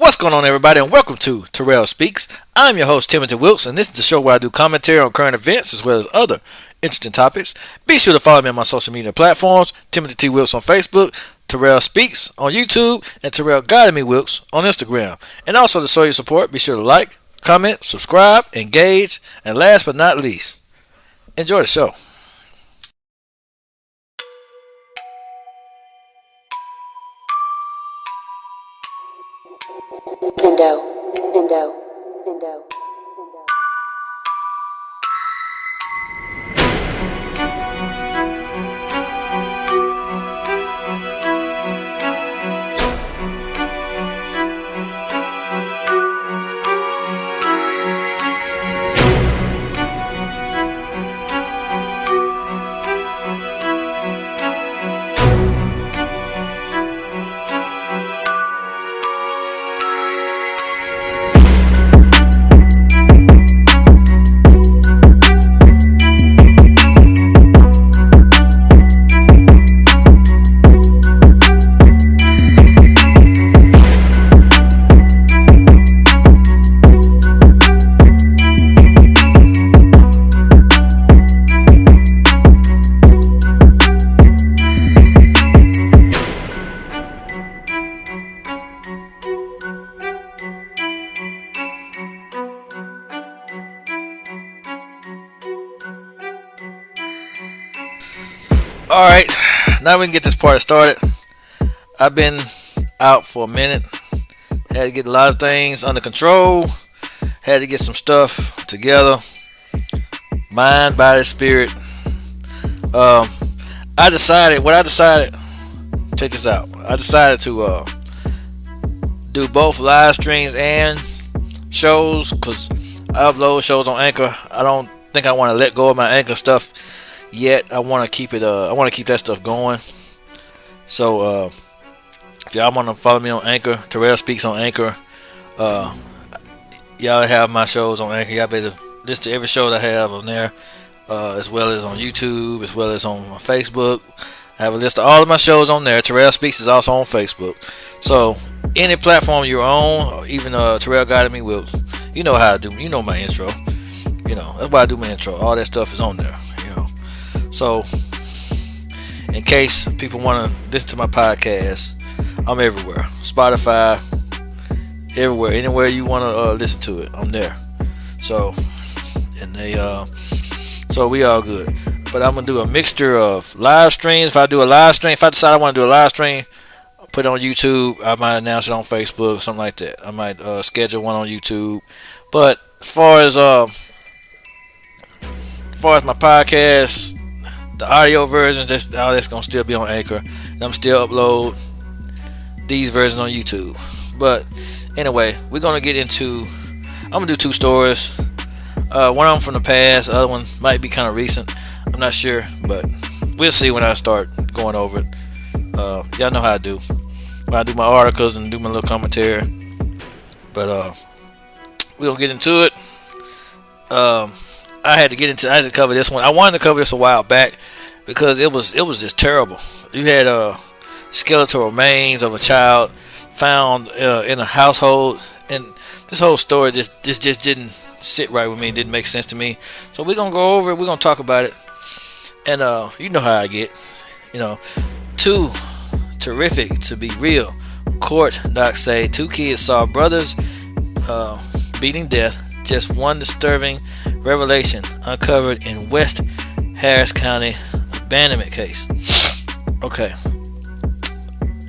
What's going on, everybody, and welcome to Terrell Speaks. I'm your host, Timothy Wilkes, and this is the show where I do commentary on current events as well as other interesting topics. Be sure to follow me on my social media platforms, Timothy T. Wilkes on Facebook, Terrell Speaks on YouTube, and Terrell Guided Me Wilkes on Instagram. And also to show your support, be sure to like, comment, subscribe, engage, and last but not least, enjoy the show. Window, window, window. Alright, now we can get this party started. I've been out for a minute. Had to get a lot of things under control. Had to get some stuff together. Mind, body, spirit. I decided, check this out. I decided to do both live streams and shows because I upload shows on Anchor. I don't think I want to let go of my Anchor stuff yet. I want to keep it. I want to keep that stuff going. So if y'all want to follow me on Anchor, Terrell Speaks on Anchor. Y'all have my shows on Anchor. Y'all better listen to every show that I have on there, as well as on YouTube, as well as on Facebook. I have a list of all of my shows on there. Terrell Speaks is also on Facebook. So any platform you're on, or even Terrell Guided Me Wilkes, you know how I do. You know my intro. You know that's why I do my intro. All that stuff is on there. So, in case people want to listen to my podcast, I'm everywhere. Spotify, everywhere, anywhere you want to listen to it, I'm there. So, so we all good. But I'm gonna do a mixture of live streams. If I decide I want to do a live stream, I'll put it on YouTube. I might announce it on Facebook, something like that. I might schedule one on YouTube. But as far as my podcast, the audio versions, that's gonna still be on Anchor, and I'm still upload these versions on YouTube. But anyway, we're gonna get into. I'm gonna do two stories. One of them from the past, the other one might be kind of recent. I'm not sure, but we'll see when I start going over it. Y'all know how I do when I do my articles and do my little commentary. But we're gonna get into it. I had to cover this one. I wanted to cover this a while back because it was just terrible. You had skeletal remains of a child found in a household, and this whole story just didn't sit right with me. It didn't make sense to me. So we're gonna go over it. We're gonna talk about it, and you know how I get. Too terrific to be real. Court docs say 2 kids saw brothers beating death. Just one disturbing revelation uncovered in West Harris County abandonment case. Okay,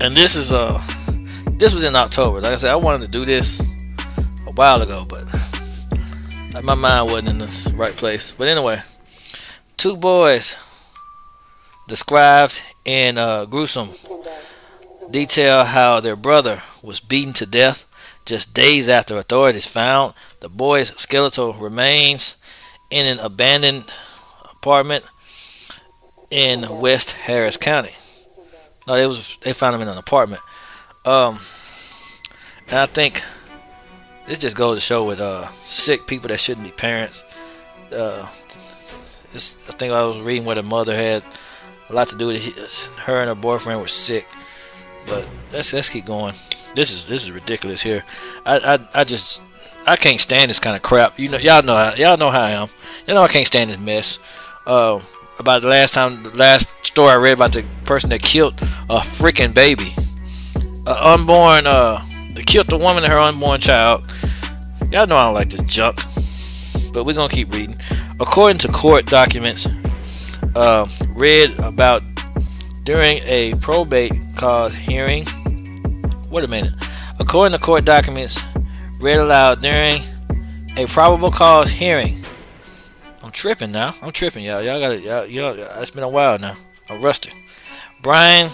and this was in October. Like I said, I wanted to do this a while ago, but my mind wasn't in the right place. But anyway, 2 boys described in gruesome detail how their brother was beaten to death just days after authorities found the boy's skeletal remains in an abandoned apartment in West Harris County. No, they found him in an apartment. And I think this just goes to show with sick people that shouldn't be parents. I think I was reading where the mother had a lot to do with it. Her and her boyfriend were sick, But let's keep going. This is ridiculous here. I can't stand this kind of crap. Y'all know how I am. I can't stand this mess. About the last story I read about the person that killed a freaking baby, unborn. They killed the woman and her unborn child. Y'all know I don't like this junk, but we're gonna keep reading. According to court documents, read about during a probate cause hearing. Wait a minute. According to court documents, read aloud during a probable cause hearing. I'm tripping now. Y'all. Y'all got it. Y'all. It's been a while now. I'm rusty. Brian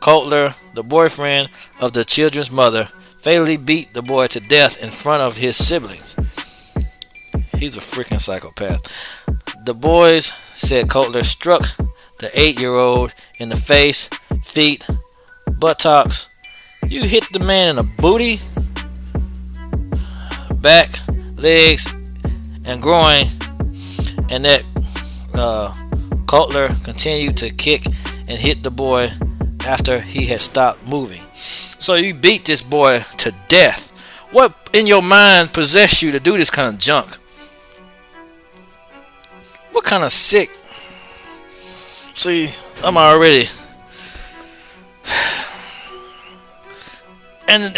Kotler, the boyfriend of the children's mother, fatally beat the boy to death in front of his siblings. He's a freaking psychopath. The boys, said Kotler, struck the 8-year-old in the face, feet, buttocks. You hit the man in the booty, back, legs, and groin, and that Kotler continued to kick and hit the boy after he had stopped moving. So you beat this boy to death. What in your mind possessed you to do this kind of junk? What kind of sick? See, I'm already. And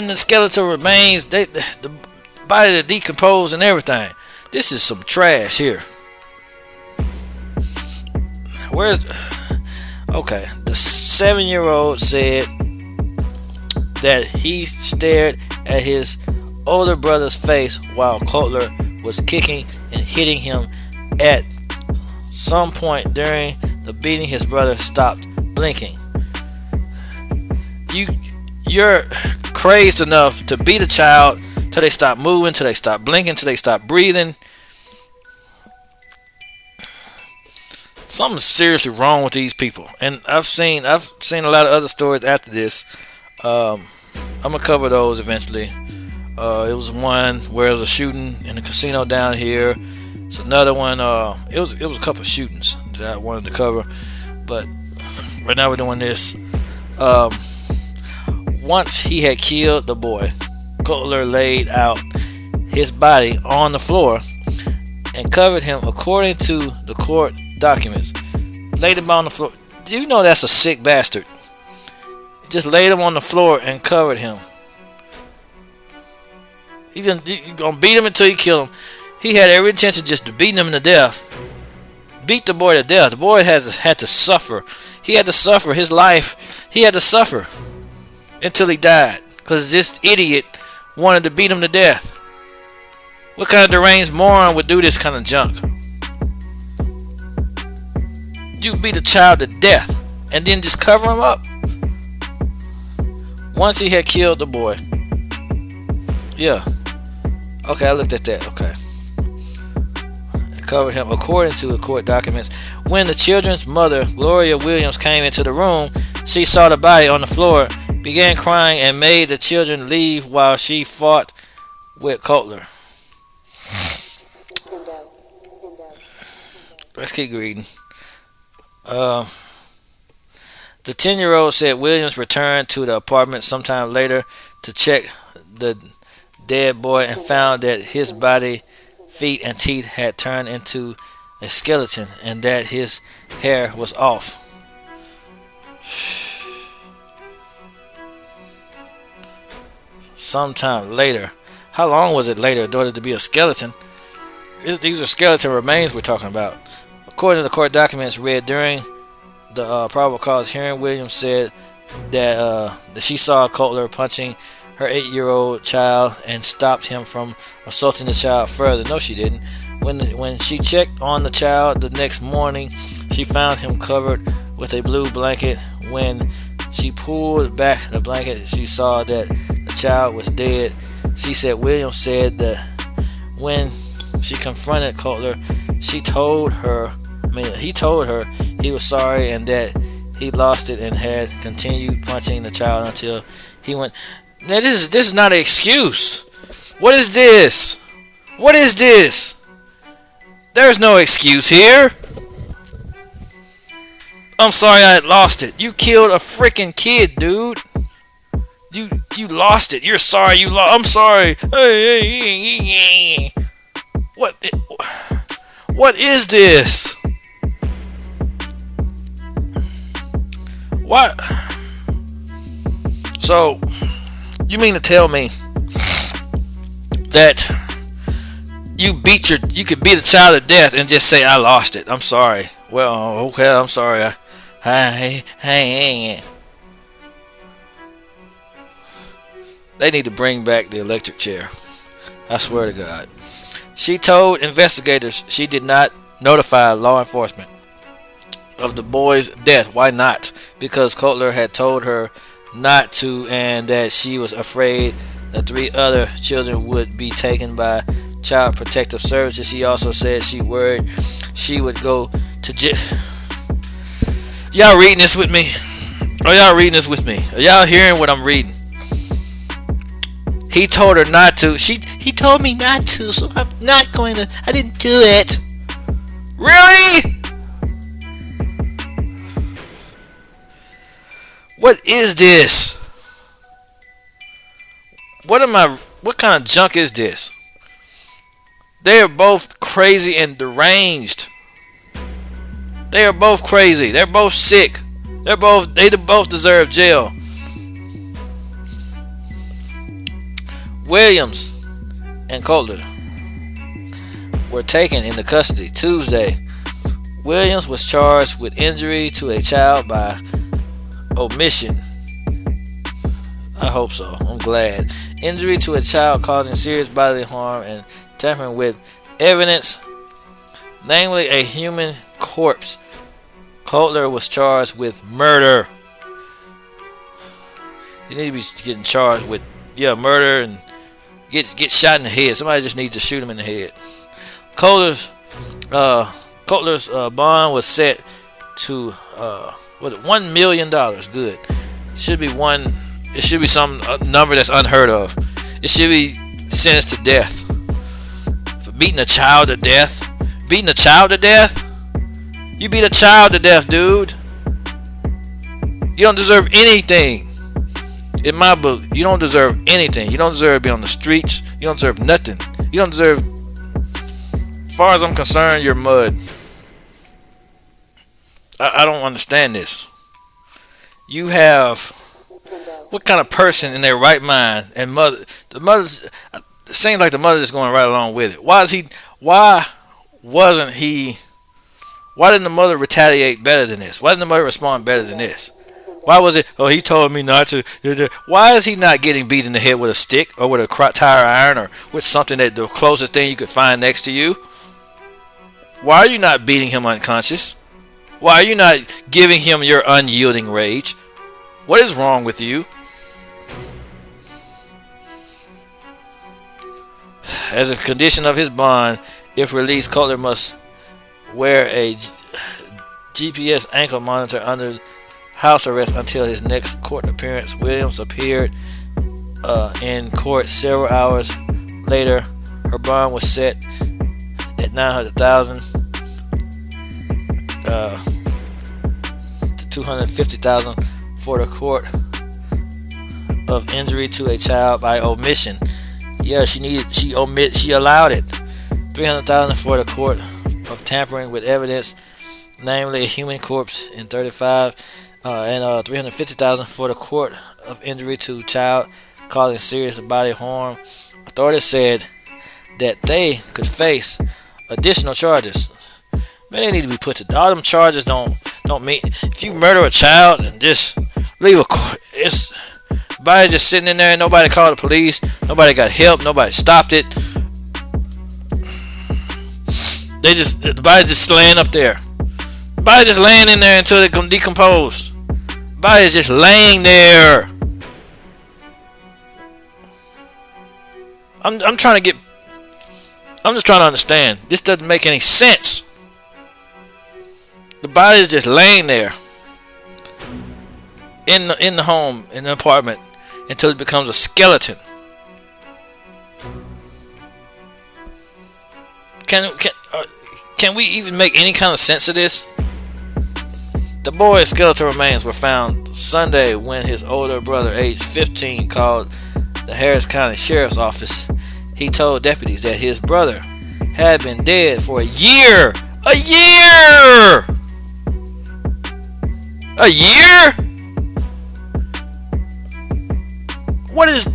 the skeletal remains, the body to decompose and everything. This is some trash here. Okay, the 7-year-old said that he stared at his older brother's face while Kotler was kicking and hitting him. At some point during the beating, his brother stopped blinking. You're crazed enough to beat a child till they stop moving, till they stop blinking, till they stop breathing. Something's seriously wrong with these people. And I've seen a lot of other stories after this. I'm gonna cover those eventually. It was one where there was a shooting in a casino down here. It's another one. It was a couple of shootings that I wanted to cover, but right now we're doing this. Once he had killed the boy, Kotler laid out his body on the floor and covered him, according to the court documents. Laid him on the floor. Do you know that's a sick bastard? Just laid him on the floor and covered him. He's gonna beat him until he kill him. He had every intention just to beat him to death. Beat the boy to death. The boy had to suffer. He had to suffer his life. He had to suffer until he died, because this idiot wanted to beat him to death. What kind of deranged moron would do this kind of junk? You beat a child to death and then just cover him up. Once he had killed the boy. Yeah. Okay, I looked at that. Okay. Covered him, according to the court documents. When the children's mother, Gloria Williams, came into the room, she saw the body on the floor, began crying, and made the children leave while she fought with Kotler. Let's keep reading. The 10-year-old said Williams returned to the apartment sometime later to check the dead boy and found that his body, feet, and teeth had turned into a skeleton and that his hair was off. Sometime later. How long was it later in order to be a skeleton? These are skeleton remains we're talking about. According to the court documents read during the probable cause hearing, Williams said that she saw Kotler punching her 8-year-old child and stopped him from assaulting the child further. No, she didn't. When she checked on the child the next morning, she found him covered with a blue blanket. When she pulled back the blanket, she saw that the child was dead. She said Williams said that when she confronted Kotler, he told her he was sorry and that he lost it and had continued punching the child until he went. Now this is not an excuse. What is this? What is this? There's no excuse here. I'm sorry I lost it. You killed a freaking kid, dude. You lost it. You're sorry. I'm sorry. What? What is this? What? So, you mean to tell me that you could beat a child to death and just say I lost it? I'm sorry. Well, okay, I'm sorry. They need to bring back the electric chair. I swear to God. She told investigators she did not notify law enforcement of the boy's death. Why not? Because Cutler had told her not to, and that she was afraid that 3 other children would be taken by Child Protective Services. She also said she worried she would go to jail. Y'all reading this with me? Are y'all reading this with me? Are y'all hearing what I'm reading? He told her not to. He told me not to, so I'm not going to. I didn't do it. Really? What is this? What kind of junk is this? They are both crazy and deranged. They are both crazy. They're both sick. They both deserve jail. Williams and Cutler were taken into custody Tuesday. Williams was charged with injury to a child by omission. I hope so. I'm glad. Injury to a child causing serious bodily harm and tampering with evidence, namely a human corpse. Cutler was charged with murder. You need to be getting charged with murder and get shot in the head. Somebody just needs to shoot him in the head. Cutler's bond was set to $1 million. Good. It should be some number that's unheard of. It should be sentenced to death for beating a child to death. Beating a child to death? You beat a child to death, dude. You don't deserve anything. In my book, you don't deserve anything. You don't deserve to be on the streets. You don't deserve nothing. You don't deserve, as far as I'm concerned, you're mud. I don't understand this. You have, what kind of person in their right mind, and the mother, it seems like the mother is going right along with it. Why didn't the mother retaliate better than this? Why didn't the mother respond better than this? Why was it, he told me not to. Why is he not getting beat in the head with a stick or with a tire iron or with something that the closest thing you could find next to you? Why are you not beating him unconscious? Why are you not giving him your unyielding rage? What is wrong with you? As a condition of his bond, if released, Cutler must wear a GPS ankle monitor under house arrest until his next court appearance. Williams appeared in court several hours later. Her bond was set at $900,000 to $250,000 for the court of injury to a child by omission. Yeah, she allowed it. $300,000 for the court of tampering with evidence, namely a human corpse, and $350,000 for the court of injury to child causing serious bodily harm. Authorities said that they could face additional charges. Man, they need to be put to all them charges. Don't mean if you murder a child and just leave it's body just sitting in there and nobody called the police, nobody got help, nobody stopped it. The body just laying up there. The body just laying in there until it decompose. The body is just laying there. I'm just trying to understand. This doesn't make any sense. The body is just laying there in the home, in the apartment, until it becomes a skeleton. Can we even make any kind of sense of this? The boy's skeletal remains were found Sunday when his older brother, aged 15, called the Harris County Sheriff's Office. He told deputies that his brother had been dead for a year. A year! A year? What is...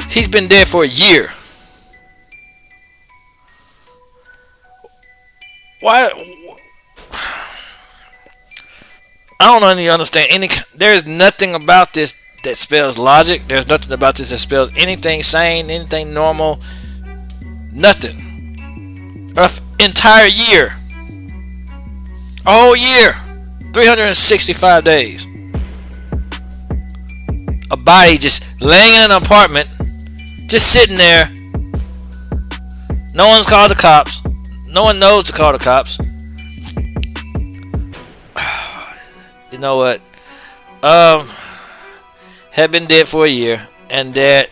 He's been dead for a year. Why? I don't really understand any. There's nothing about this that spells logic. There's nothing about this that spells anything sane, anything normal. Nothing. An entire year. A whole year. 365 days. A body just laying in an apartment, just sitting there. No one's called the cops. No one knows to call the cops. You know what? Had been dead for a year, and that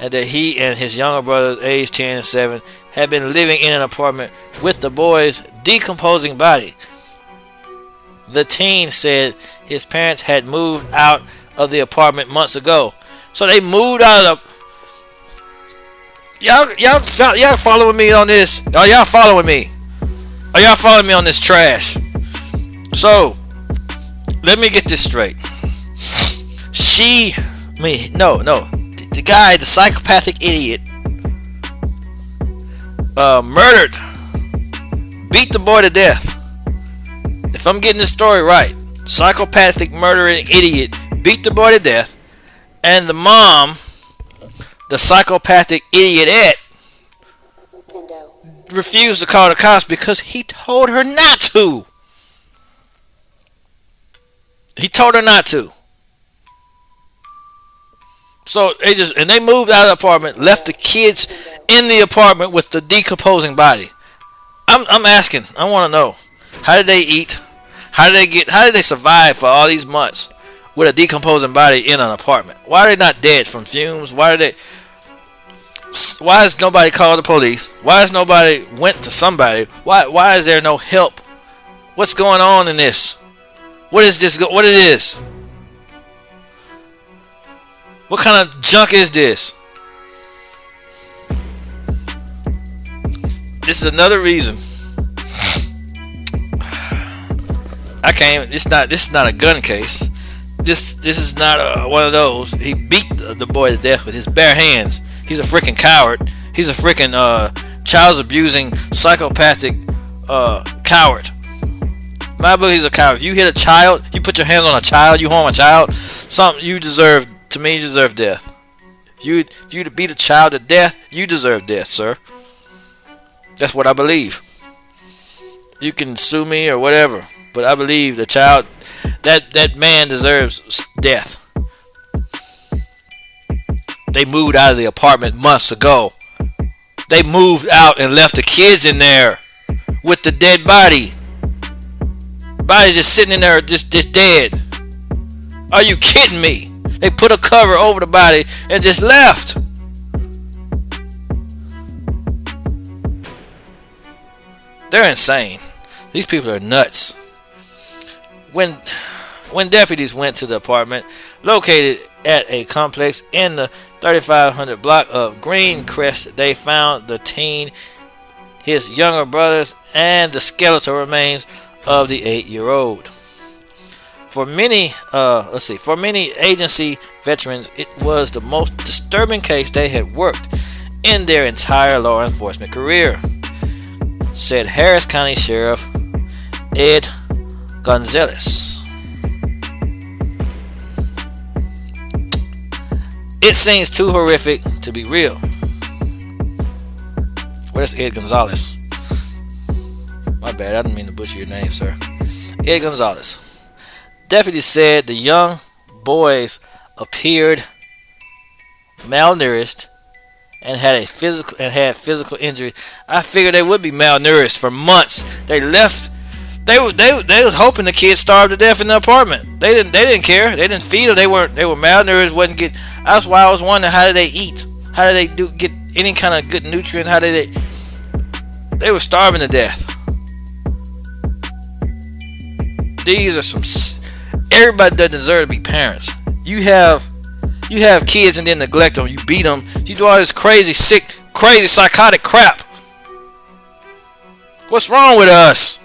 he and his younger brother, aged 10 and 7, had been living in an apartment with the boy's decomposing body. The teen said his parents had moved out of the apartment months ago. So they moved out of the... Y'all following me on this? Are y'all following me? Are y'all following me on this trash? So, let me get this straight. The guy, the psychopathic idiot, murdered, beat the boy to death. If I'm getting this story right, psychopathic murdering idiot beat the boy to death, and the mom, the psychopathic idiotette, refused to call the cops because he told her not to. He told her not to. So they moved out of the apartment, left the kids in the apartment with the decomposing body. I'm asking. I want to know, how did they eat? How did they survive for all these months with a decomposing body in an apartment? Why are they not dead from fumes? Why has nobody called the police? Why has nobody went to somebody? Why is there no help? What's going on in this? What is this? What it is? What kind of junk is this? This is another reason. I can't. This is not a gun case. This is not one of those. He beat the boy to death with his bare hands. He's a freaking coward. He's a freaking child abusing psychopathic coward. My book, he's a coward. If you hit a child, you put your hands on a child, you harm a child, you deserve death. If you to beat a child to death, you deserve death, sir. That's what I believe. You can sue me or whatever, but I believe the child, that man deserves death. They moved out of the apartment months ago. They moved out and left the kids in there with the dead body. Body's just sitting in there, just dead. Are you kidding me? They put a cover over the body and just left. They're insane. These people are nuts. When deputies went to the apartment located at a complex in the 3500 block of Greencrest, they found the teen, his younger brothers, and the skeletal remains of the 8-year-old. For many agency veterans, it was the most disturbing case they had worked in their entire law enforcement career, said Harris County Sheriff Ed Gonzalez. It seems too horrific to be real. Where's Ed Gonzalez? My bad, I didn't mean to butcher your name, sir. Ed Gonzalez. Deputies said the young boys appeared malnourished and had physical injury. I figured they would be malnourished for months. They left. They was hoping the kids starved to death in the apartment. They didn't care. They didn't feed them. They were malnourished. Wasn't get. That's why I was wondering, how did they eat? How did they get any kind of good nutrient? How did they? They were starving to death. These are some. Everybody doesn't deserve to be parents. You have kids and then neglect them. You beat them. You do all this crazy, sick, crazy, psychotic crap. What's wrong with us?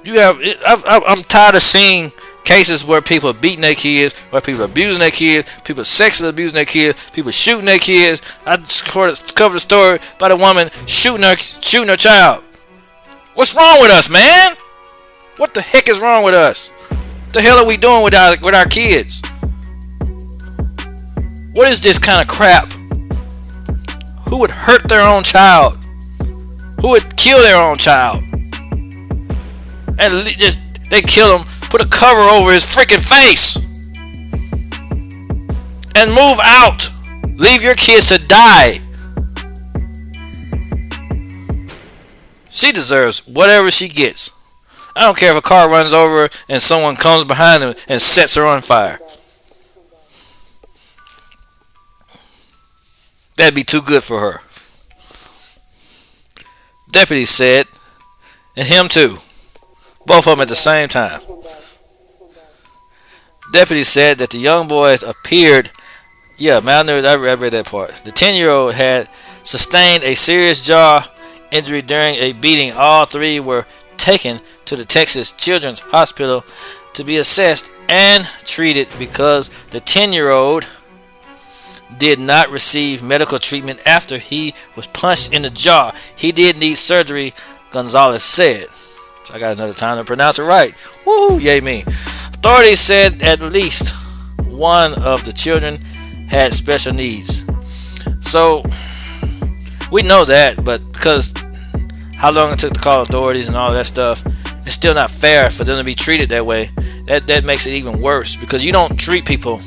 I'm tired of seeing cases where people are beating their kids, where people are abusing their kids, people are sexually abusing their kids, people shooting their kids. I just covered a story about a woman shooting her child. What's wrong with us, man? What the heck is wrong with us? What the hell are we doing with our kids? What is this kind of crap? Who would hurt their own child? Who would kill their own child? And they kill him, put a cover over his freaking face, and move out. Leave your kids to die. She deserves whatever she gets. I don't care if a car runs over her and someone comes behind her and sets her on fire. That'd be too good for her. Deputy said, and him too. Both of them at the same time. Deputy said that the young boys appeared, malnourished. I read that part. The 10-year-old had sustained a serious jaw injury during a beating. All three were taken to the Texas Children's Hospital to be assessed and treated because the 10-year-old did not receive medical treatment after he was punched in the jaw. He did need surgery, Gonzalez said. So I got another time to pronounce it right. Woo, yay me. Authorities said at least one of the children had special needs. So we know that, but because how long it took to call authorities and all that stuff, it's still not fair for them to be treated that way. That makes it even worse because you don't treat people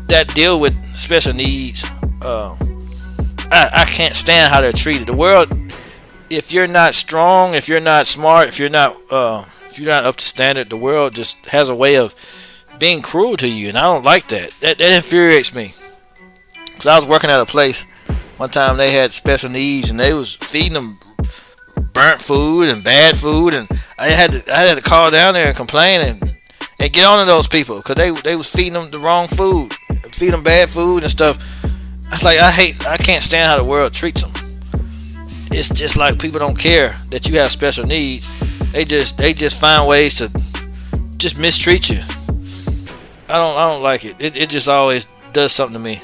that deal with special needs. I can't stand how they're treated. The world, if you're not strong, if you're not smart, if you're not up to standard, the world just has a way of being cruel to you, and I don't like that. That infuriates me. Cause I was working at a place one time, they had special needs, and they was feeding them burnt food and bad food, and I had to call down there and complain and get on to those people because they was feeding them the wrong food, feeding them bad food and stuff. I was like, I can't stand how the world treats them. It's just like people don't care that you have special needs. They just find ways to just mistreat you. I don't like it. It just always does something to me.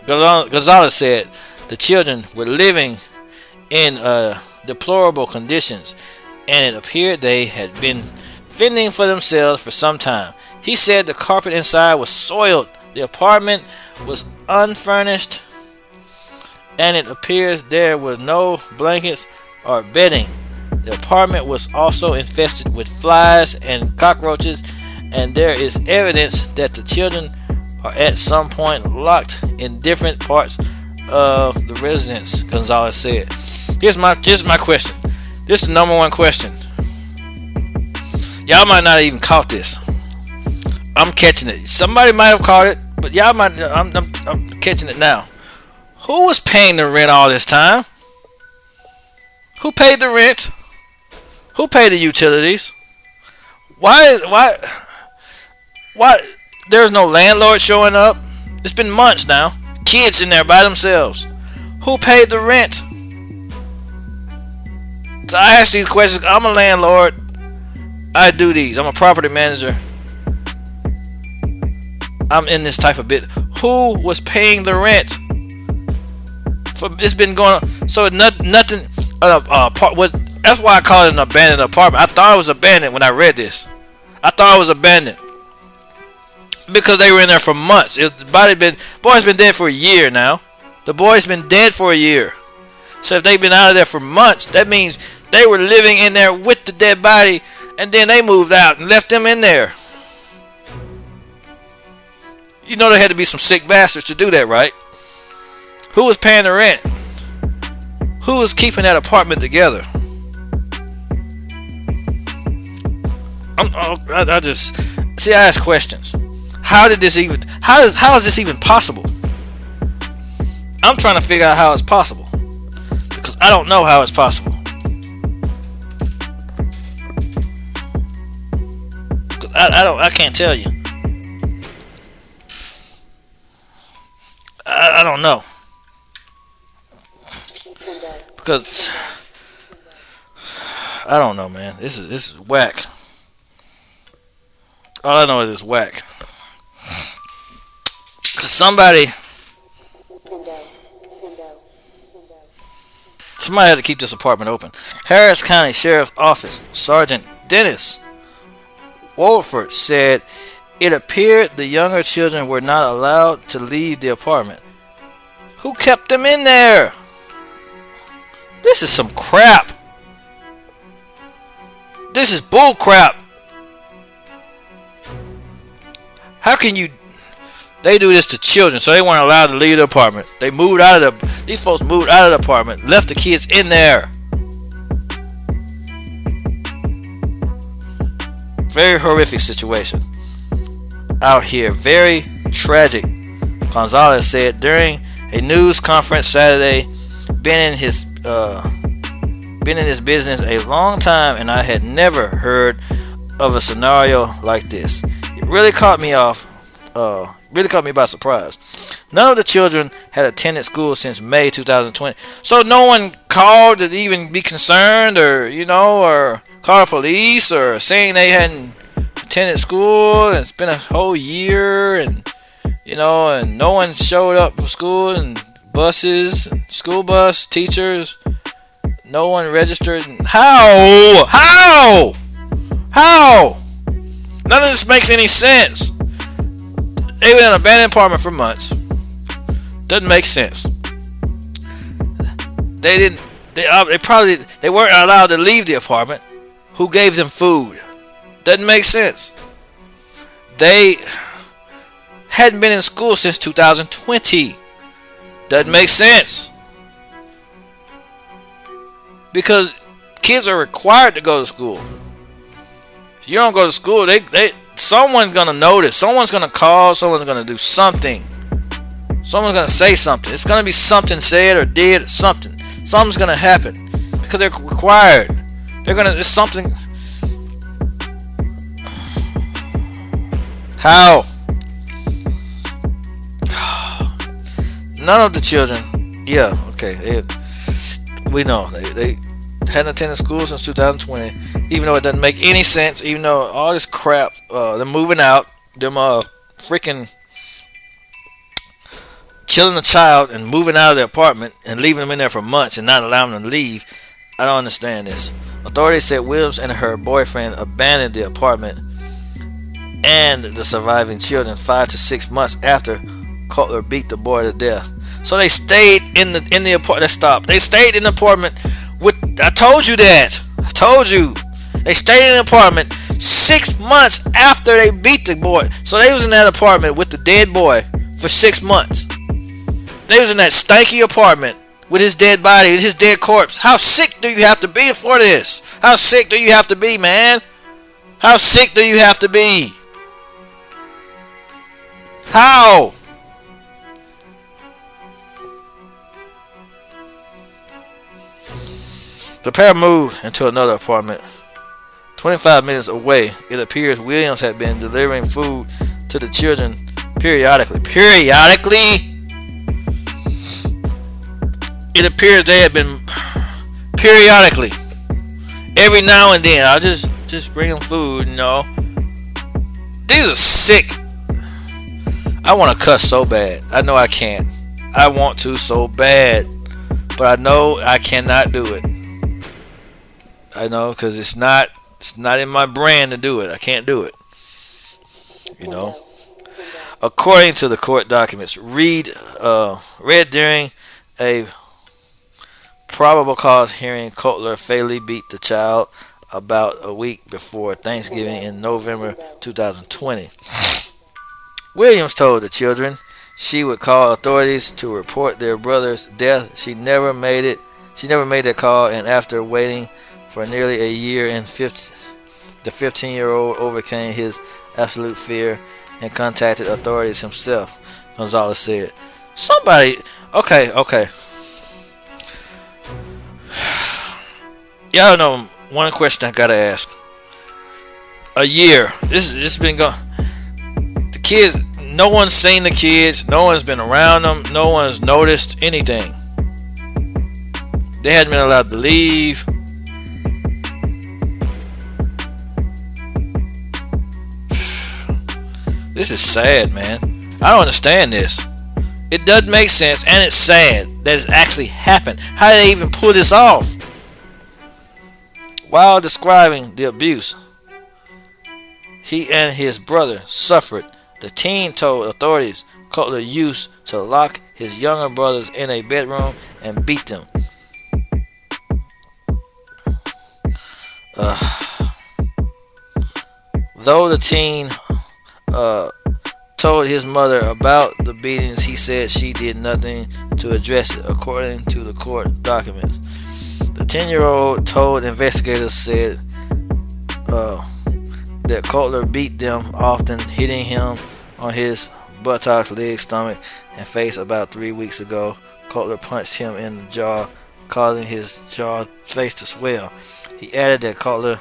Gonzalez said the children were living in deplorable conditions, and it appeared they had been fending for themselves for some time. He said the carpet inside was soiled, the apartment was unfurnished, and it appears there were no blankets or bedding. The apartment was also infested with flies and cockroaches, and there is evidence that the children are at some point locked in different parts of the residence, Gonzalez said. Here's my question. This is the number one question. Y'all might not even caught this. I'm catching it. Somebody might have caught it, but y'all might. I'm catching it now. Who was paying the rent all this time? Who paid the rent? Who paid the utilities? Why there's no landlord showing up? It's been months now. Kids in there by themselves. Who paid the rent? So I ask these questions. I'm a landlord. I do these. I'm a property manager. I'm in this type of bit. Who was paying the rent? It's been going on. So nothing. That's why I call it an abandoned apartment. I thought it was abandoned when I read this. I thought it was abandoned because they were in there for months. Boy's been dead for a year now. The boy's been dead for a year. So if they've been out of there for months, that means they were living in there with the dead body, and then they moved out and left them in there. You know there had to be some sick bastards to do that, right? Who was paying the rent? Who was keeping that apartment together? I ask questions. How is this even possible? I'm trying to figure out how it's possible because I don't know how it's possible. I can't tell you. I don't know because I don't know, man. This is whack. All I know is it's whack. Cause somebody had to keep this apartment open. Harris County Sheriff's Office Sergeant Dennis Wolford said it appeared the younger children were not allowed to leave the apartment. Who kept them in there? This is some crap. This is bull crap. How can you? They do this to children, so they weren't allowed to leave the apartment. They moved out of these folks moved out of the apartment, left the kids in there. Very horrific situation out here. Very tragic. Gonzalez said during a news conference Saturday, been in his business a long time, and I had never heard of a scenario like this. It really caught me by surprise. None of the children had attended school since May 2020. So no one called to even be concerned, or or call the police, or saying they hadn't attended school, and it's been a whole year, and and no one showed up for school, and buses, and school bus, teachers, no one registered. How? None of this makes any sense. They've been in an abandoned apartment for months. Doesn't make sense. They weren't allowed to leave the apartment. Who gave them food? Doesn't make sense. They hadn't been in school since 2020. Doesn't make sense. Because kids are required to go to school. If you don't go to school, someone's gonna notice. Someone's gonna call. Someone's gonna do something. Someone's gonna say something. It's gonna be something said or did or something. Something's gonna happen because they're required. It's something. How? None of the children. Yeah, okay. We know they hadn't attended school since 2020. Even though it doesn't make any sense. Even though all this crap, them moving out, them freaking killing a child and moving out of the apartment and leaving them in there for months and not allowing them to leave. I don't understand this. Authorities said Williams and her boyfriend abandoned the apartment and the surviving children 5 to 6 months after Cutler beat the boy to death. So they stayed in the apartment. Stop. They stayed in the apartment with. I told you that. I told you. They stayed in the apartment 6 months after they beat the boy. So they was in that apartment with the dead boy for 6 months. They was in that stanky apartment with his dead body, his dead corpse. How sick do you have to be for this? How sick do you have to be, man? How sick do you have to be? How? The pair moved into another apartment 25 minutes away. It appears Williams had been delivering food to the children periodically. It appears they had been periodically. Every now and then. I'll just bring them food, These are sick. I want to cuss so bad. I know I can't. I want to so bad. But I know I cannot do it. I know, because it's not in my brain to do it. I can't do it. According to the court documents, read during a probable cause hearing, Cutler fatally beat the child about a week before Thanksgiving in November 2020. Williams told the children she would call authorities to report their brother's death. She never made it. She never made that call, and after waiting for nearly a year, the 15-year-old overcame his absolute fear and contacted authorities himself, Gonzalez said. Somebody, okay. Y'all know one question I gotta ask. a year. This been going. The kids, no one's seen the kids. No one's been around them. No one's noticed anything. They hadn't been allowed to leave. This is sad, man. I don't understand this. It doesn't make sense, and it's sad that it's actually happened. How did they even pull this off? While describing the abuse he and his brother suffered, the teen told authorities Cutler used to lock his younger brothers in a bedroom and beat them. Though the teen told his mother about the beatings, he said she did nothing to address it, according to the court documents. The 10-year-old told investigators said that Cutler beat them, often hitting him on his buttocks, legs, stomach, and face. About 3 weeks ago, Cutler punched him in the jaw, causing his jaw face to swell. He added that Cutler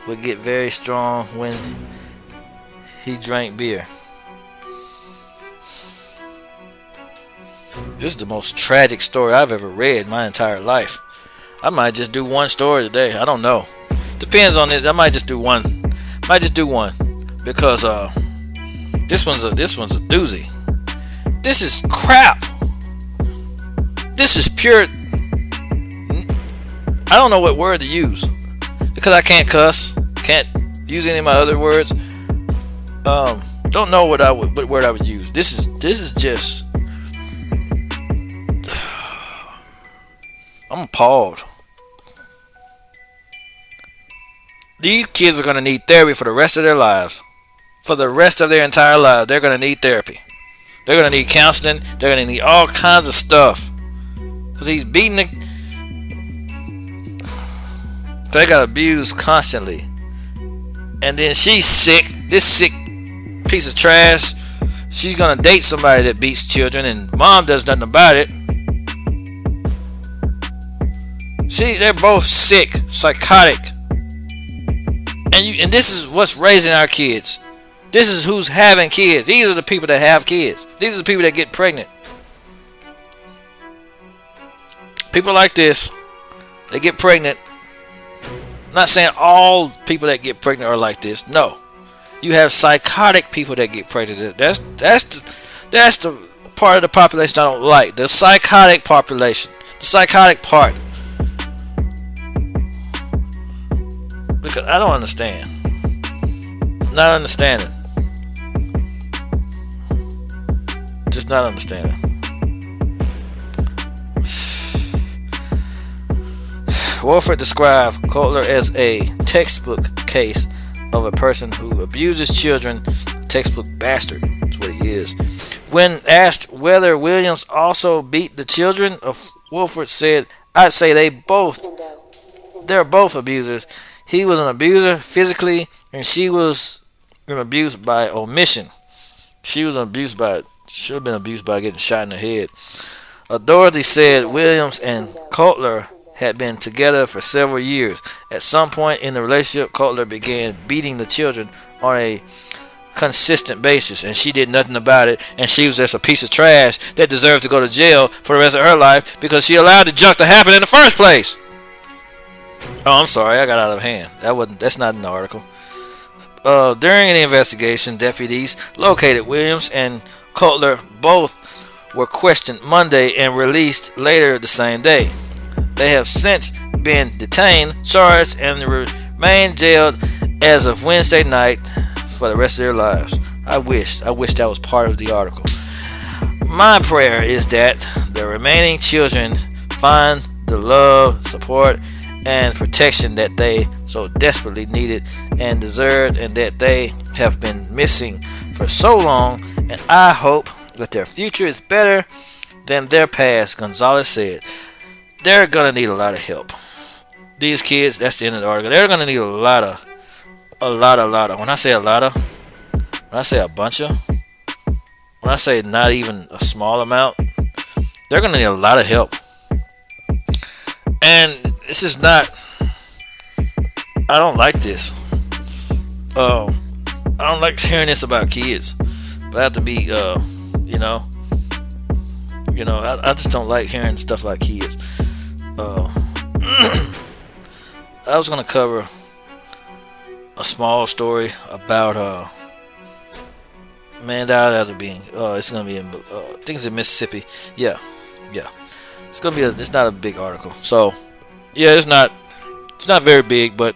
would get very strong when he drank beer. This is the most tragic story I've ever read in my entire life. I might just do one story today. I don't know. Depends on it. I might just do one. Because this one's a doozy. This is crap. This is pure. I don't know what word to use because I can't cuss. Can't use any of my other words. Don't know what word I would use. This is just. I'm appalled. These kids are going to need therapy for the rest of their lives. For the rest of their entire lives, they're going to need therapy. They're going to need counseling. They're going to need all kinds of stuff. Because he's beating the... They got abused constantly. And then she's sick. This sick piece of trash. She's going to date somebody that beats children, and mom does nothing about it. They're both sick, psychotic. And this is what's raising our kids. This is who's having kids. These are the people that have kids. These are the people that get pregnant. People like this, they get pregnant. I'm not saying all people that get pregnant are like this. No. You have psychotic people that get pregnant. That's the part of the population I don't like. The psychotic population. The psychotic part. Because I don't understand. Not understanding. Just not understanding. Wolford described Cutler as a textbook case of a person who abuses children. A textbook bastard. That's what he is. When asked whether Williams also beat the children, Wolford said, "I'd say they're both abusers. He was an abuser physically, and she was an abuse by omission. She was should have been abused by getting shot in the head." Authorities said Williams and Cutler had been together for several years. At some point in the relationship, Cutler began beating the children on a consistent basis, and she did nothing about it, and she was just a piece of trash that deserved to go to jail for the rest of her life because she allowed the junk to happen in the first place. Oh, I'm sorry, I got out of hand. That's not an article. During the investigation, deputies located Williams and Cutler. Both were questioned Monday and released later the same day. They have since been detained, charged, and remain jailed as of Wednesday night for the rest of their lives. I wish that was part of the article. My prayer is that the remaining children find the love, support, and protection that they so desperately needed and deserved, and that they have been missing for so long. And I hope that their future is better than their past. Gonzalez said they're gonna need a lot of help. These kids, that's the end of the article. They're gonna need a lot of. When I say a lot of, when I say a bunch of, when I say not even a small amount, they're gonna need a lot of help. And this is not. I don't like this. I don't like hearing this about kids, but I have to be, I just don't like hearing stuff like kids. I was gonna cover a small story about man died after being. It's gonna be in. I think it's in Mississippi. Yeah. It's gonna be. It's not a big article, so yeah, it's not. It's not very big, but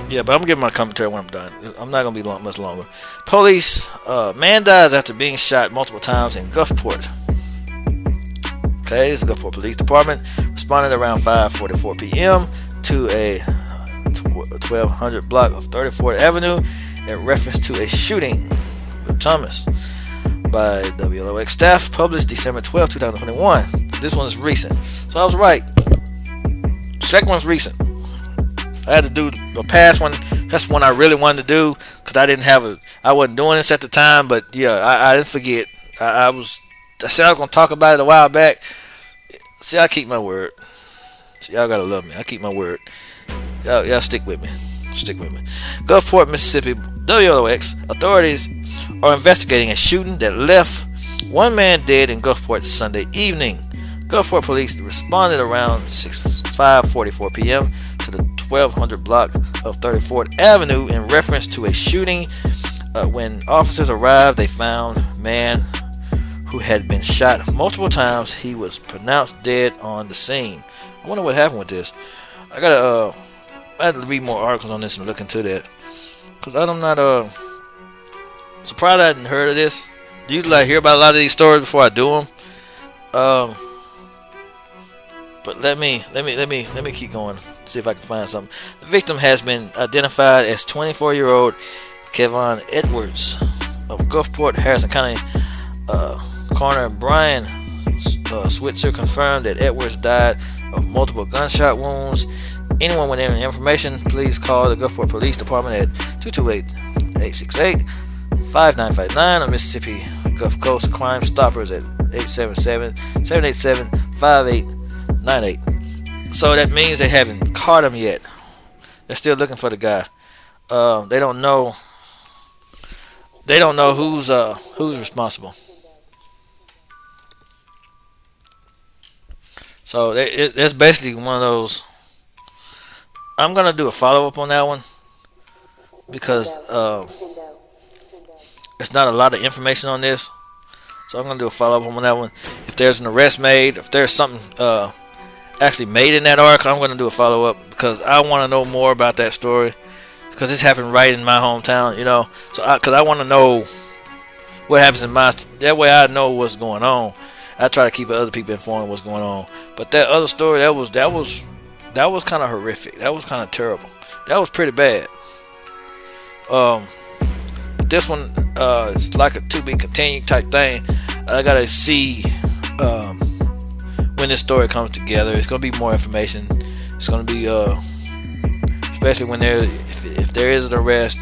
yeah. But I'm giving my commentary when I'm done. I'm not gonna be much longer. Police. Man dies after being shot multiple times in Gulfport. Okay, it's the Gulfport Police Department responded around 5:44 p.m. to a 1200 block of 34th Avenue in reference to a shooting with Thomas by WLOX staff, published December 12, 2021. This one is recent, so I was right. Second one's recent. I had to do the past one. That's one I really wanted to do because I wasn't doing this at the time, but yeah, I didn't forget. I said I was gonna talk about it a while back. See, I keep my word. So y'all gotta love me. I keep my word. Y'all stick with me. Gulfport, Mississippi. WLOX authorities are investigating a shooting that left one man dead in Gulfport Sunday evening. Gulfport police responded around 5:44 p.m. to the 1200 block of 34th Avenue in reference to a shooting. When officers arrived, they found a man who had been shot multiple times. He was pronounced dead on the scene. I wonder what happened with this. I had to read more articles on this and look into that, because I'm not surprised I hadn't heard of this. Usually I hear about a lot of these stories before I do them. But let me keep going. See if I can find something. The victim has been identified as 24-year-old Kevon Edwards of Gulfport. Harrison County Coroner Brian Switzer confirmed that Edwards died of multiple gunshot wounds. Anyone with any information, please call the Gulfport Police Department at 228-868-5959 or Mississippi Gulf Coast Crime Stoppers at 877-787-5898. So that means they haven't caught him yet. They're still looking for the guy. They don't know. They don't know who's responsible. So that's basically one of those. I'm gonna do a follow up on that one because it's not a lot of information on this. So I'm gonna do a follow up on that one. If there's an arrest made, if there's something actually made in that article, I'm gonna do a follow up because I want to know more about that story because this happened right in my hometown, So because I want to know what happens in my. That way I know what's going on. I try to keep other people informed of what's going on. But that other story, that was kind of horrific. That was kind of terrible. That was pretty bad. This one, it's like a to be continued type thing. I gotta see when this story comes together. It's gonna be more information. It's gonna be especially when if there is an arrest,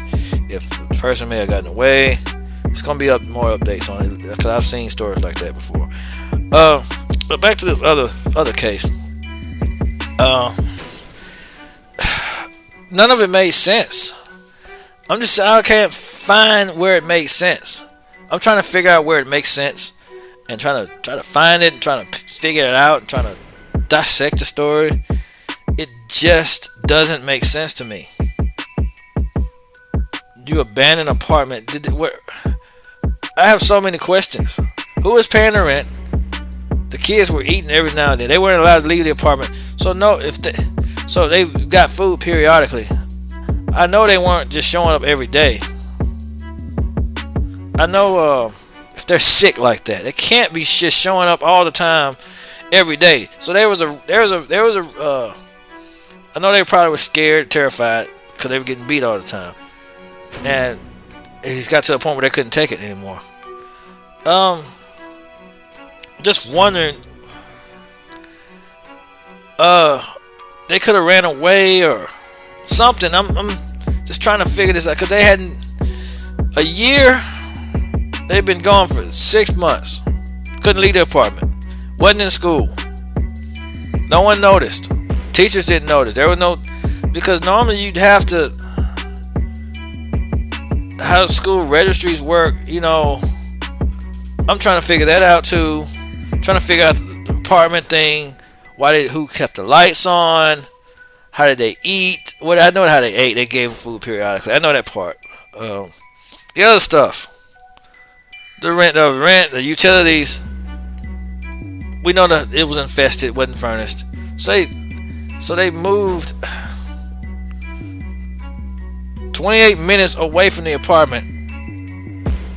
if the person may have gotten away. It's gonna be more updates on it because I've seen stories like that before. But back to this other case. None of it made sense. I can't find where it makes sense. I'm trying to figure out where it makes sense and trying to find it and trying to figure it out and trying to dissect the story. It just doesn't make sense to me. You abandoned an apartment. I have so many questions. Who is paying the rent? The kids were eating every now and then. They weren't allowed to leave the apartment. So they got food periodically. I know they weren't just showing up every day. I know if they're sick like that, they can't be just showing up all the time, every day. So I know they probably were scared, terrified because they were getting beat all the time, and he's got to the point where they couldn't take it anymore. Just wondering, they could have ran away or something. I'm just trying to figure this out because they hadn't a year. They've been gone for 6 months. Couldn't leave the apartment. Wasn't in school. No one noticed. Teachers didn't notice. There was no, because normally you'd have to how school registries work. I'm trying to figure that out too. Trying to figure out the apartment thing. Who kept the lights on? How did they eat? I know how they ate. They gave them food periodically. I know that part. The other stuff, the rent, the utilities. We know that it was infested, wasn't furnished. So they moved 28 minutes away from the apartment.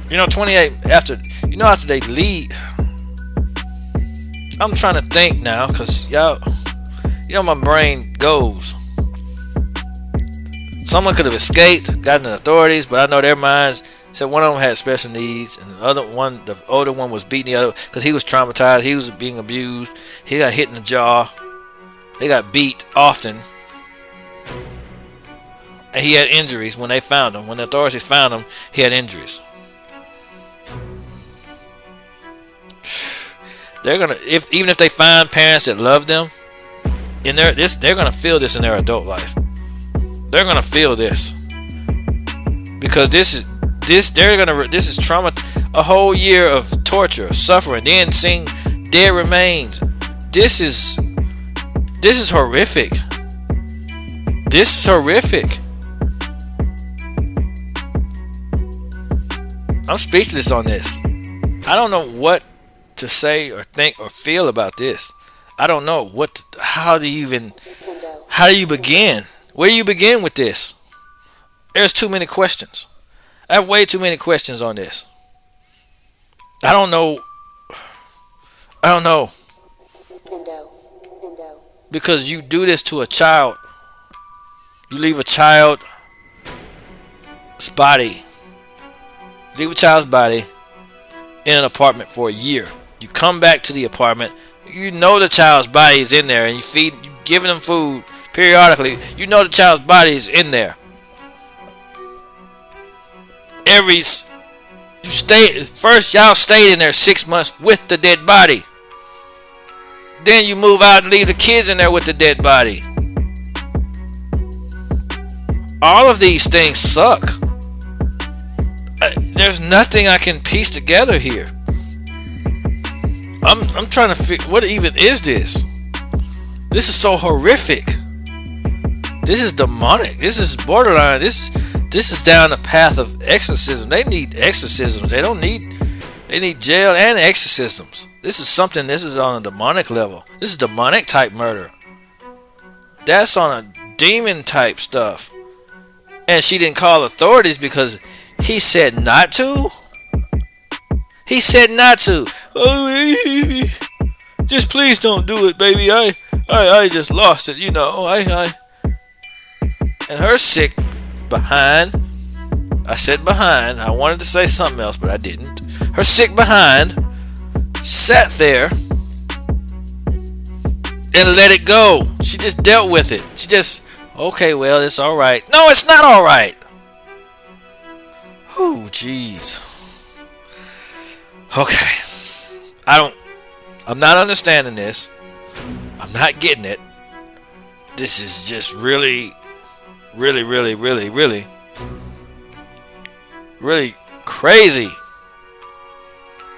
28 after they leave. I'm trying to think now, cause y'all, my brain goes. Someone could have escaped, gotten the authorities, but I know their minds said one of them had special needs, and the older one was beating the other because he was traumatized. He was being abused. He got hit in the jaw. They got beat often, and he had injuries when they found him. When the authorities found him, he had injuries. They're gonna, even if they find parents that love them, they're gonna feel this in their adult life. They're gonna feel this because this is trauma. A whole year of torture, suffering, then seeing dead remains. This is horrific. This is horrific. I'm speechless on this. I don't know what to say or think or feel about this. I don't know how do you begin? Where do you begin with this? There's too many questions. I have way too many questions on this. I don't know. Because you do this to a child. You leave a child's body. Leave a child's body in an apartment for a year. You come back to the apartment. You know the child's body is in there, and you giving them food periodically. You know the child's body is in there. First y'all stayed in there 6 months with the dead body. Then you move out and leave the kids in there with the dead body. All of these things suck. There's nothing I can piece together here. I'm trying to figure, what even is this? This is so horrific. This is demonic. This is borderline. This is down the path of exorcism. They need exorcisms. They need jail and exorcisms. This is on a demonic level. This is demonic type murder. That's on a demon type stuff. And she didn't call authorities because he said not to. He said not to. Oh, just please don't do it, baby. I just lost it, And her sick behind. I said behind. I wanted to say something else, but I didn't. Her sick behind sat there and let it go. She just dealt with it. She just, okay, well, it's all right. No, it's not all right. Oh, jeez. Okay. I'm not understanding this. I'm not getting it. This is just really, really, really, really, really, really crazy.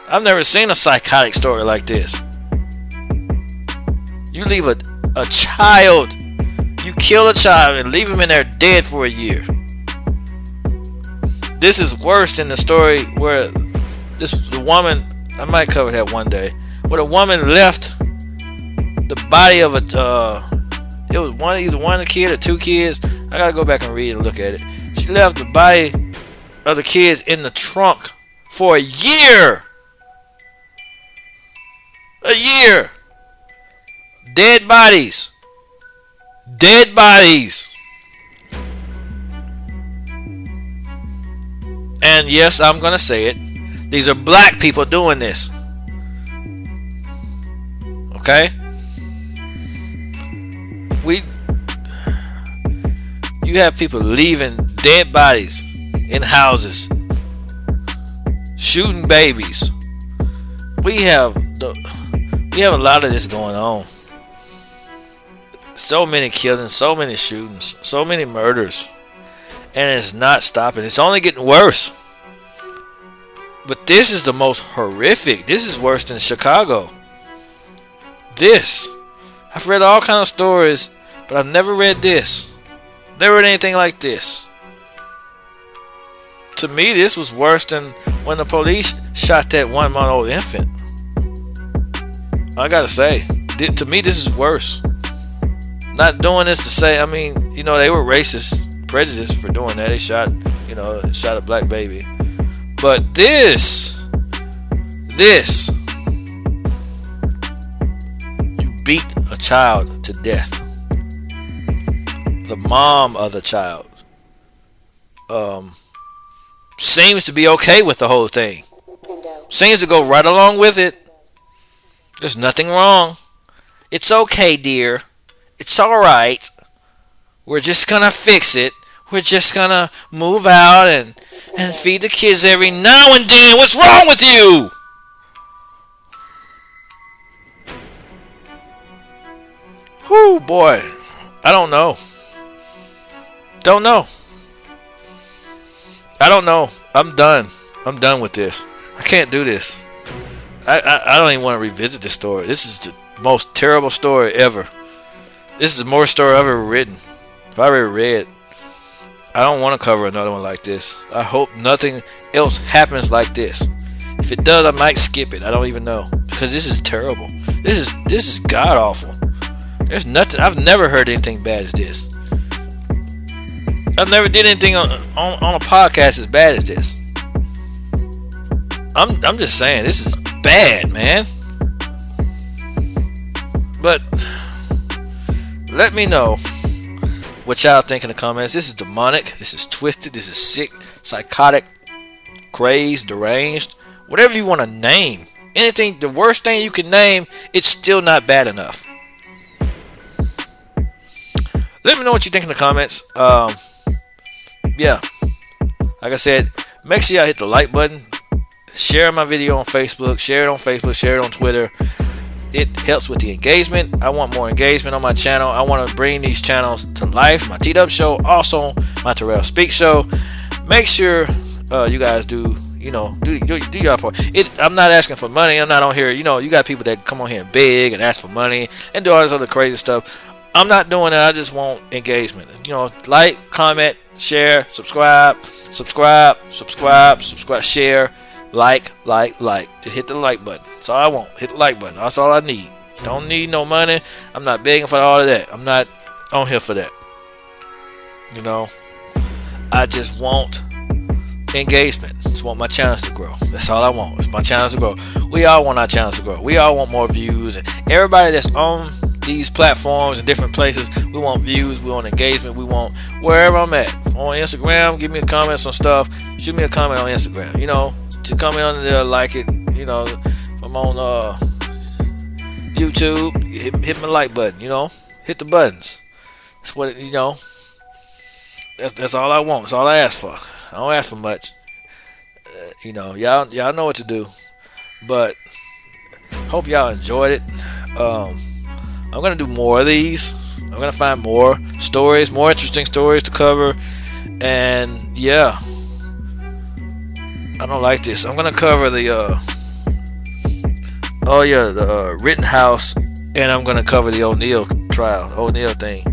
I've never seen a psychotic story like this. You leave a child, you kill a child and leave him in there dead for a year. This is worse than the story where the woman, I might cover that one day, where the woman left the body of it was either one of the kid or two kids. I gotta go back and read and look at it. She left the body of the kids in the trunk for a year. A year. Dead bodies. Dead bodies. And yes, I'm gonna say it. These are black people doing this. Okay? You have people leaving dead bodies in houses, shooting babies. We have a lot of this going on. So many killings, so many shootings, so many murders. and it's not stopping. It's only getting worse. But this is the most horrific. This is worse than Chicago. I've read all kind of stories, but I've never read this. Never read anything like this. To me, this was worse than when the police shot that 1-month-old infant. I gotta say, to me, this is worse. Not doing this to say, I mean, they were racist, prejudiced for doing that. They shot a black baby. But this, you beat a child to death. The mom of the child seems to be okay with the whole thing. Seems to go right along with it. There's nothing wrong. It's okay, dear. It's alright. We're just gonna fix it. We're just gonna move out and feed the kids every now and then. What's wrong with you? Whew, boy. I don't know. I don't know. I'm done. I'm done with this. I can't do this. I don't even want to revisit this story. This is the most terrible story ever. This is the worst story I've ever written. If I ever read. I don't want to cover another one like this. I hope nothing else happens like this. If it does, I might skip it. I don't even know, because this is terrible. This is god awful. There's nothing. I've never heard anything bad as this. I've never did anything on a podcast as bad as this. I'm just saying, this is bad, man. But let me know what y'all think in the comments. This is demonic. This is twisted. This is sick, psychotic, crazed, deranged. Whatever you want to name. Anything, the worst thing you can name, it's still not bad enough. Let me know what you think in the comments. Yeah. Like I said, make sure y'all hit the like button. Share my video on Facebook. Share it on Facebook. Share it on Twitter. It helps with the engagement. I want more engagement on my channel. I want to bring these channels to life. My T-Dub show, also my Terrell Speak show. Make sure you guys do y'all for it. I'm not asking for money. I'm not on here. You got people that come on here and beg and ask for money and do all this other crazy stuff. I'm not doing that. I just want engagement. Like, comment, share, subscribe, share. Like. Just hit the like button. That's all I want. Hit the like button. That's all I need. Don't need no money. I'm not begging for all of that. I'm not on here for that. I just want engagement. Just want my channels to grow. That's all I want. It's my channels to grow. We all want our channels to grow. We all want more views. And everybody that's on these platforms and different places, we want views, we want engagement, we want wherever I'm at. On Instagram, give me a comment on stuff. Shoot me a comment on Instagram. To comment on there, like it. If I'm on YouTube, hit my like button. Hit the buttons. That's what That's all I want. That's all I ask for. I don't ask for much. Y'all know what to do. But hope y'all enjoyed it. I'm gonna do more of these. I'm gonna find more stories, more interesting stories to cover. And yeah, I don't like this. I'm gonna cover the Rittenhouse, and I'm gonna cover the O'Neal trial, O'Neal thing.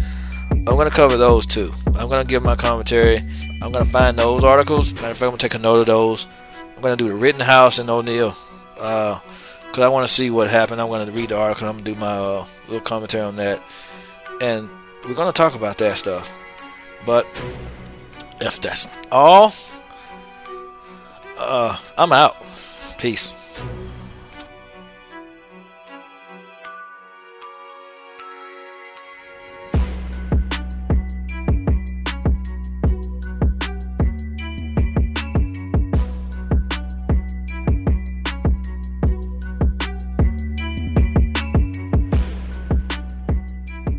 I'm gonna cover those too. I'm gonna give my commentary. I'm gonna find those articles. Matter of fact, I'm gonna take a note of those. I'm gonna do the Rittenhouse and O'Neal, because I want to see what happened. I'm gonna read the article. I'm gonna do my little commentary on that, and we're gonna talk about that stuff. But if that's all, I'm out. Peace.